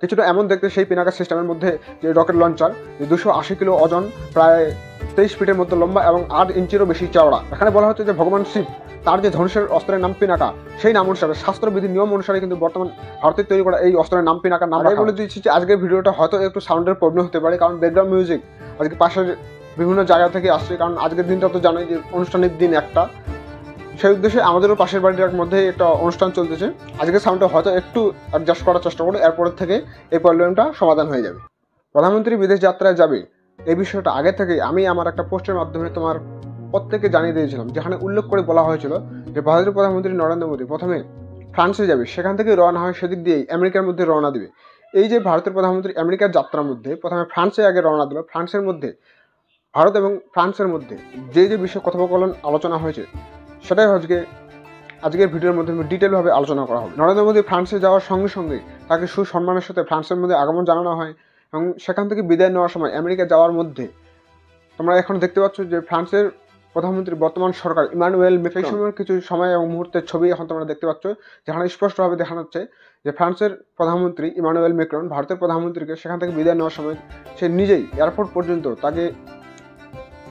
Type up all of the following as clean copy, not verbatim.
কিছুটা এমন দেখতে সেই পিনাকা সিস্টেমের মধ্যে যে রকেট লঞ্চার, যে 280 কিলো ওজন, প্রায় 23 ফিটের মতো লম্বা এবং 8 ইঞ্চিরও বেশি চওড়া। এখানে বলা হচ্ছে যে ভগবান শিব তার যে ধনুষের অস্ত্রের নাম পিনাকা, সেই নাম অনুসারে শাস্ত্রবিধি নিয়ম অনুসারে কিন্তু বর্তমান ভারতের তৈরি করা এই অস্ত্রের নাম পিনাকার নাম বলে দিচ্ছি যে আজকের ভিডিওটা হয়তো একটু সাউন্ডের প্রবলেম হতে পারে, কারণ ব্যাকগ্রাউন্ড মিউজিক আজকে পাশের বিভিন্ন জায়গা থেকে আসছে। কারণ আজকের দিনটা তো জানোই যে অনুষ্ঠানের দিন একটা, সেই উদ্দেশ্যে আমাদেরও পাশের বাড়িটার মধ্যে একটা অনুষ্ঠান চলতেছে। আজকের সাউন্ডটা হয়তো একটু অ্যাডজাস্ট করার চেষ্টা করবো, এরপরের থেকে এই প্রবলেমটা সমাধান হয়ে যাবে। প্রধানমন্ত্রী বিদেশ যাত্রায় যাবে এই বিষয়টা আগে থেকে আমি আমার একটা পোস্টের মাধ্যমে তোমার প্রত্যেককে জানিয়ে দিয়েছিলাম, যেখানে উল্লেখ করে বলা হয়েছিল যে ভারতের প্রধানমন্ত্রী নরেন্দ্র মোদী প্রথমে ফ্রান্সে যাবে, সেখান থেকে রওনা হয় সেদিক দিয়েই আমেরিকার মধ্যে রওনা দেবে। এই যে ভারতের প্রধানমন্ত্রী আমেরিকার যাত্রার মধ্যে প্রথমে ফ্রান্সে আগে রওনা দিল, ফ্রান্সের মধ্যে ভারত এবং ফ্রান্সের মধ্যে যে বিষয়ে কথোপকথন আলোচনা হয়েছে সেটাই আজকের ভিডিওর মধ্যে ডিটেলভাবে আলোচনা করা হবে। নরেন্দ্র মোদী ফ্রান্সে যাওয়ার সঙ্গে সঙ্গে তাকে সুসম্মানের সাথে ফ্রান্সের মধ্যে আগমন জানানো হয় এবং সেখান থেকে বিদায় নেওয়ার সময় আমেরিকা যাওয়ার মধ্যে তোমরা এখন দেখতে পাচ্ছ যে ফ্রান্সের প্রধানমন্ত্রী বর্তমান সরকার ইমানুয়েল ম্যাক্রন, সেই সময়ের কিছু সময় এবং মুহূর্তের ছবি এখন তোমরা দেখতে পাচ্ছ, যেখানে স্পষ্টভাবে দেখানো হচ্ছে যে ফ্রান্সের প্রধানমন্ত্রী ইমানুয়েল ম্যাক্রন ভারতের প্রধানমন্ত্রীকে সেখান থেকে বিদায় নেওয়ার সময় সে নিজেই এয়ারপোর্ট পর্যন্ত তাকে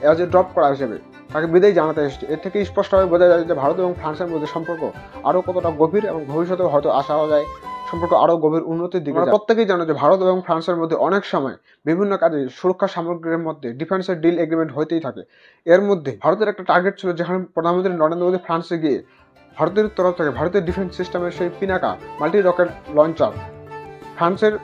অ্যাজ এ ড্রপ করা হিসেবে তাকে বিদায় জানাতে এসেছে। এর থেকে স্পষ্টভাবে বোঝা যায় যে ভারত এবং ফ্রান্সের মধ্যে সম্পর্ক আরও কতটা গভীর এবং ভবিষ্যতেও হয়তো আশা যায় সম্পর্ক আরও গভীর উন্নতির দিকে। প্রত্যেকেই জানো যে ভারত এবং ফ্রান্সের মধ্যে অনেক সময় বিভিন্ন কাজে সুরক্ষা সামগ্রীর মধ্যে ডিফেন্সের ডিল এগ্রিমেন্ট হইতেই থাকে। এর মধ্যে ভারতের একটা টার্গেট ছিল, যেখানে প্রধানমন্ত্রী নরেন্দ্র মোদী ফ্রান্সে গিয়ে ভারতের তরফ থেকে ভারতের ডিফেন্স সিস্টেমের সেই পিনাকা মাল্টি রকেট লঞ্চার ফ্রান্সের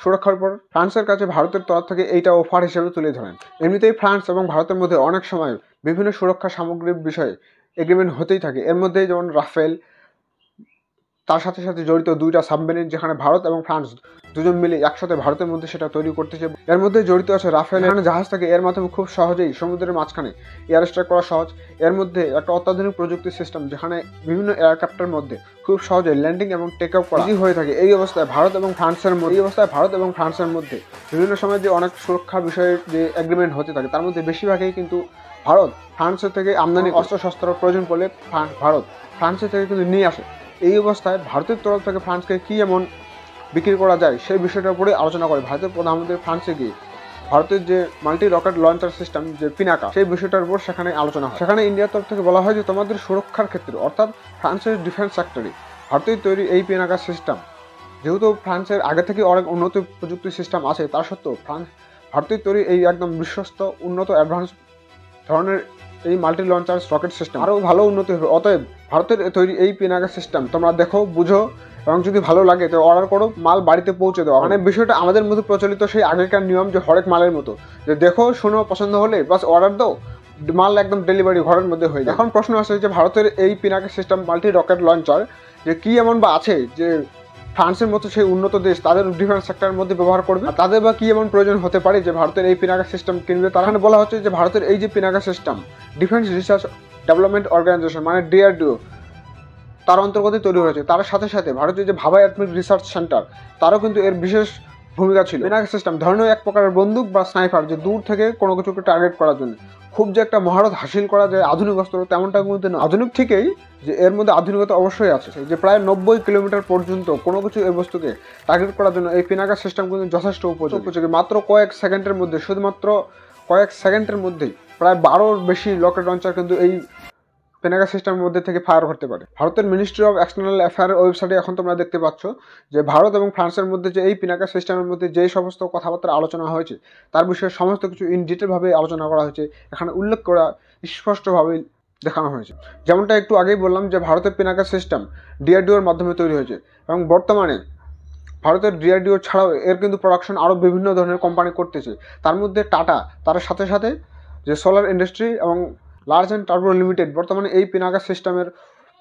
সুরক্ষার উপর ফ্রান্সের কাছে ভারতের তরফ থেকে এইটা অফার হিসেবে তুলে ধরেন। এমনিতেই ফ্রান্স এবং ভারতের মধ্যে অনেক সময় বিভিন্ন সুরক্ষা সামগ্রীর বিষয়ে এগ্রিমেন্ট হতেই থাকে। এর মধ্যে যেমন রাফেল, তার সাথে সাথে জড়িত 2টা সাবমেরিন, যেখানে ভারত এবং ফ্রান্স দুজন মিলে একসাথে ভারতের মধ্যে সেটা তৈরি করতেছে। এর মধ্যে জড়িত আছে রাফেল, এখানে জাহাজ থাকে, এর মাধ্যমে খুব সহজেই সমুদ্রের মাঝখানে এয়ার স্ট্রাইক করা সহজ। এর মধ্যে একটা অত্যাধুনিক প্রযুক্তি সিস্টেম, যেখানে বিভিন্ন এয়ারক্রাফটের মধ্যে খুব সহজে ল্যান্ডিং এবং টেক অফ করা হয়ে থাকে। এই অবস্থায় ভারত এবং ফ্রান্সের মধ্যে বিভিন্ন সময় যে অনেক সুরক্ষা বিষয়ে যে এগ্রিমেন্ট হতে থাকে, তার মধ্যে বেশিরভাগই কিন্তু ভারত ফ্রান্সের থেকে আমদানি অস্ত্রশস্ত্র প্রয়োজন পড়লে ভারত ফ্রান্সের থেকে কিন্তু নিয়ে আসে। এই অবস্থায় ভারতের তরফ থেকে ফ্রান্সকে কী এমন বিক্রি করা যায় সেই বিষয়টার উপরে আলোচনা করে ভারতের প্রধানমন্ত্রী ফ্রান্সে গিয়ে ভারতের যে মাল্টি রকেট লঞ্চার সিস্টেম যে পিনাকা, সেই বিষয়টার উপর সেখানে আলোচনা হয়। সেখানে ইন্ডিয়ার তরফ থেকে বলা হয় যে তোমাদের সুরক্ষার ক্ষেত্রে, অর্থাৎ ফ্রান্সের ডিফেন্স সেক্টরে ভারতের তৈরি এই পিনাকা সিস্টেম, যেহেতু ফ্রান্সের আগে থেকে অনেক উন্নত প্রযুক্তি সিস্টেম আছে, তার সত্ত্বেও ভারতের তৈরি এই একদম বিশ্বস্ত উন্নত অ্যাডভান্স ধরনের এই মাল্টি লঞ্চার রকেট সিস্টেম আরও ভালো উন্নতি হবে। অতএব ভারতের তৈরি এই পিনাকা সিস্টেম তোমরা দেখো, বুঝো এবং যদি ভালো লাগে তো অর্ডার করো, মাল বাড়িতে পৌঁছে দাও। মানে বিষয়টা আমাদের মধ্যে প্রচলিত সেই আগেকার নিয়ম যে হরেক মালের মতো, যে দেখো শোনো পছন্দ হলে বাস অর্ডার দাও, মাল একদম ডেলিভারি ঘরের মধ্যে হয়ে যায়। এখন প্রশ্ন আসে যে ভারতের এই Pinaka system multi rocket launcher যে কী এমন বা আছে যে ফ্রান্সের মতো সেই উন্নত দেশ তাদের ডিফেন্স সেক্টরের মধ্যে ব্যবহার করবে, তাদের বা কী এমন প্রয়োজন হতে পারে যে ভারতের এই পিনাকা সিস্টেম কিনবে। তার এখানে বলা হচ্ছে যে ভারতের এই যে Pinaka system defence research development organisation মানে DRDO তার অন্তর্গত তৈরি হয়েছে। তার সাথে সাথে ভারতের যে ভাবা অ্যাটমিক রিসার্চ সেন্টার, তারও কিন্তু এর বিশেষ ভূমিকা ছিল। পিনাকা সিস্টেম ধরনের এক প্রকারের বন্দুক বা স্নাইপার, যে দূর থেকে কোনো কিছুকে টার্গেট করার জন্য খুব যে একটা মহারত হাসিল করা যায় আধুনিক অস্ত্র, তেমনটা কিন্তু না। আধুনিক ঠিকই, যে এর মধ্যে আধুনিকতা অবশ্যই আছে, যে প্রায় 90 কিলোমিটার পর্যন্ত কোনো কিছু এই বস্তুকে টার্গেট করার জন্য এই পিনাকা সিস্টেম কিন্তু যথেষ্ট উপযোগী। মাত্র কয়েক সেকেন্ডের মধ্যে, শুধুমাত্র কয়েক সেকেন্ডের মধ্যেই প্রায় 12র বেশি রকেট লঞ্চার কিন্তু এই পিনাকা সিস্টেমের মধ্যে থেকে ফায়ার করতে পারে। ভারতের মিনিস্ট্রি অফ এক্সটার্নাল অ্যাফেয়ারের ওয়েবসাইটে এখন তোমরা দেখতে পাচ্ছ যে ভারত এবং ফ্রান্সের মধ্যে যে এই পিনাকা সিস্টেমের মধ্যে যে সমস্ত কথাবার্তা আলোচনা হয়েছে তার বিষয়ে সমস্ত কিছু ইন ডিটেলভাবে আলোচনা করা হয়েছে। এখানে উল্লেখ করা স্পষ্টভাবে দেখানো হয়েছে। যেমনটা একটু আগেই বললাম যে ভারতের পিনাকা সিস্টেম DRDOর মাধ্যমে তৈরি হয়েছে এবং বর্তমানে ভারতের DRDO ছাড়াও এর কিন্তু প্রোডাকশন আরও বিভিন্ন ধরনের কোম্পানি করতেছে। তার মধ্যে টাটা, তার সাথে সাথে যে সোলার ইন্ডাস্ট্রি এবং লার্জ অ্যান্ড টার্বো লিমিটেড বর্তমানে এই পিনাকা সিস্টেমের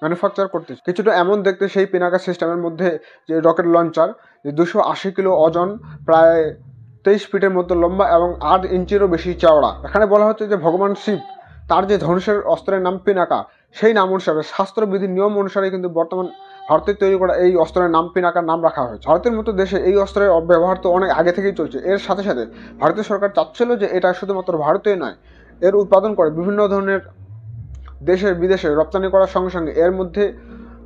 ম্যানুফ্যাকচার করতেছে। কিছুটা এমন দেখতে সেই পিনাকা সিস্টেমের মধ্যে যে রকেট লঞ্চার, যে 280 কিলো ওজন, প্রায় 23 ফিটের মতো লম্বা এবং 8 ইঞ্চিরও বেশি চওড়া। এখানে বলা হচ্ছে যে ভগবান শিব তার যে ধনুষের অস্ত্রের নাম পিনাকা, সেই নাম অনুসারে শাস্ত্রবিধির নিয়ম অনুসারে কিন্তু বর্তমান ভারতের তৈরি করা এই অস্ত্রের নাম পিনাকার নাম রাখা হয়েছে। ভারতের মতো দেশে এই অস্ত্রের ব্যবহার তো অনেক আগে থেকেই চলছে। এর সাথে সাথে ভারতীয় সরকার চাচ্ছিল যে এটা শুধুমাত্র ভারতেই নয়, এর উৎপাদন করে বিভিন্ন ধরনের দেশে বিদেশে রপ্তানি করার সঙ্গে সঙ্গে এর মধ্যে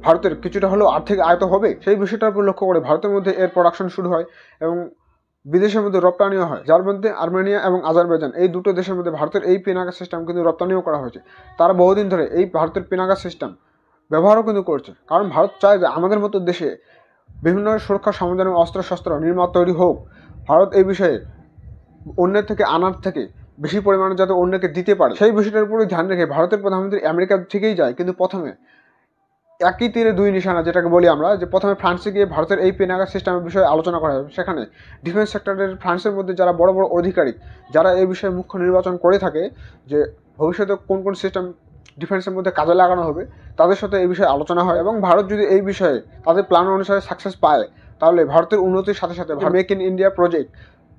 ভারতের কিছুটা হলেও আর্থিক আয়ত হবে, সেই বিষয়টার উপর লক্ষ্য করে ভারতের মধ্যে এর প্রোডাকশন শুরু হয় এবং বিদেশের মধ্যে রপ্তানিও হয়, যার মধ্যে আর্মেনিয়া এবং আজারবাইজান এই দুটো দেশের মধ্যে ভারতের এই পিনাকা সিস্টেম কিন্তু রপ্তানিও করা হয়েছে। তারা বহুদিন ধরে এই ভারতের পিনাকা সিস্টেম ব্যবহারও কিন্তু করছে, কারণ ভারত চায় যে আমাদের মতো দেশে বিভিন্ন সুরক্ষা সরঞ্জাম অস্ত্রশস্ত্র নির্মাণ তৈরি হোক। ভারত এই বিষয়ে অন্যের থেকে আনার থেকে বেশি পরিমাণে যাতে অন্যকে দিতে পারে সেই বিষয়টার উপরে ধ্যান রেখে ভারতের প্রধানমন্ত্রী আমেরিকা থেকেই যায়, কিন্তু প্রথমে একই তীরে দুই নিশানা যেটাকে বলি আমরা, যে প্রথমে ফ্রান্সে গিয়ে ভারতের এই পিনাকা সিস্টেমের বিষয়ে আলোচনা করা হয়। সেখানে ডিফেন্স সেক্টরের ফ্রান্সের মধ্যে যারা বড় বড় আধিকারিক, যারা এই বিষয়ে মুখ্য নির্বাচন করে থাকে যে ভবিষ্যতে কোন কোন সিস্টেম ডিফেন্সের মধ্যে কাজে লাগানো হবে, তাদের সাথে এই বিষয়ে আলোচনা হয়। এবং ভারত যদি এই বিষয়ে তাদের প্ল্যান অনুসারে সাকসেস পায়, তাহলে ভারতের উন্নতির সাথে সাথে মেক ইন ইন্ডিয়া প্রজেক্ট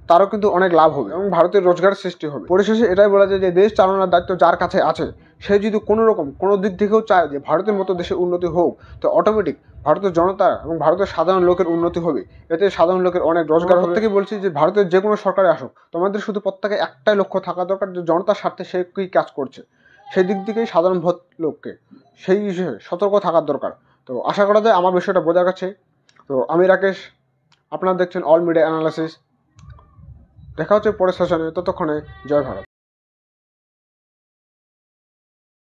তারও কিন্তু অনেক লাভ হবে এবং ভারতের রোজগার সৃষ্টি হবে। পরিশেষে এটাই বলা যায় যে দেশ চালানোর দায়িত্ব যার কাছে আছে, সে যদি কোনো রকম কোনো দিক থেকেও চায় যে ভারতের মতো দেশে উন্নতি হোক, তো অটোমেটিক ভারতের জনতা এবং ভারতের সাধারণ লোকের উন্নতি হবে। এতে সাধারণ লোকের অনেক রোজগার হবে। থেকে বলছি যে ভারতের যে কোনো সরকারে আসুক, তোমাদের শুধু প্রত্যেকে একটাই লক্ষ্য থাকা দরকার যে জনতার স্বার্থে সে কী কাজ করছে, সেই দিক থেকেই সাধারণ ভোট লোককে সেই বিষয়ে সতর্ক থাকার দরকার। তো আশা করা যায় আমার বিষয়টা বোঝা গেছে। তো আমি রাকেশ, আপনারা দেখছেন অল মিডিয়া অ্যানালাইসিস। দেখা হচ্ছে পরের সেশনে, ততক্ষণে জয় ভারত।